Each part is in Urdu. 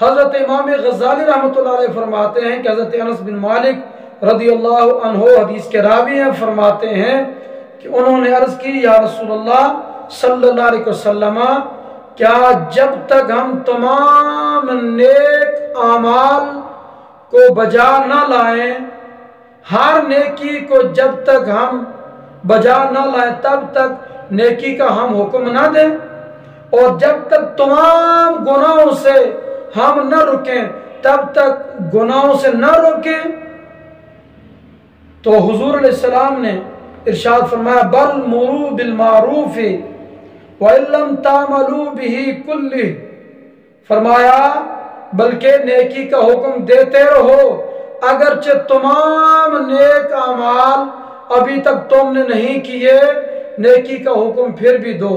حضرت امام غزالی رحمۃ اللہ علیہ فرماتے ہیں کہ حضرت انس بن مالک رضی اللہ عنہ حدیث کے راوی ہیں، فرماتے ہیں کہ انہوں نے عرض کی یا رسول اللہ صلی اللہ علیہ وسلم، کیا جب تک ہم تمام نیک اعمال کو بجا نہ لائیں، ہر نیکی کو جب تک ہم بجا نہ لائیں تب تک نیکی کا ہم حکم نہ دیں، اور جب تک تمام گناہوں سے ہم نہ رکیں تب تک گناہوں سے نہ روکیں؟ تو حضور علیہ السلام نے ارشاد فرمایا بل مروا بالمعروف وَإِن لَّمْ تَعْمَلُوا بِهِ كُلِّهِ، فرمایا بلکہ نیکی کا حکم دیتے رہو، اگرچہ تمام نیک اعمال ابھی تک تم نے نہیں کیے، نیکی کا حکم پھر بھی دو،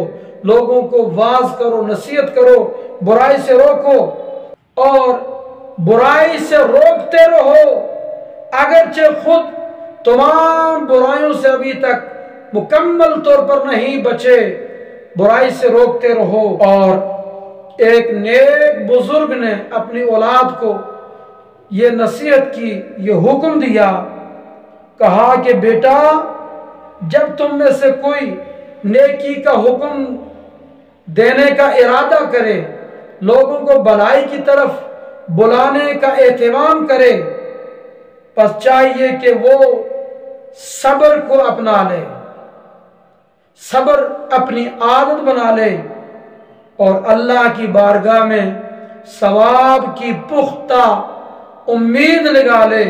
لوگوں کو واعظ کرو، نصیحت کرو، برائی سے روکو اور برائی سے روکتے رہو، اگرچہ خود تمام برائیوں سے ابھی تک مکمل طور پر نہیں بچے، برائی سے روکتے رہو۔ اور ایک نیک بزرگ نے اپنی اولاد کو یہ نصیحت کی، یہ حکم دیا، کہا کہ بیٹا جب تم میں سے کوئی نیکی کا حکم دینے کا ارادہ کرے، لوگوں کو بھلائی کی طرف بلانے کا اہتمام کرے، پس چاہیے کہ وہ صبر کو اپنا لے، صبر اپنی عادت بنا لے، اور اللہ کی بارگاہ میں ثواب کی پختہ امید لگا لے۔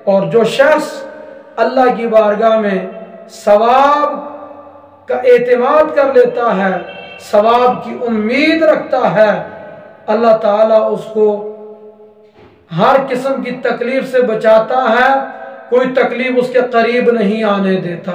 اور جو شخص اللہ کی بارگاہ میں ثواب کا اعتماد کر لیتا ہے، ثواب کی امید رکھتا ہے، اللہ تعالیٰ اس کو ہر قسم کی تکلیف سے بچاتا ہے، کوئی تکلیف اس کے قریب نہیں آنے دیتا۔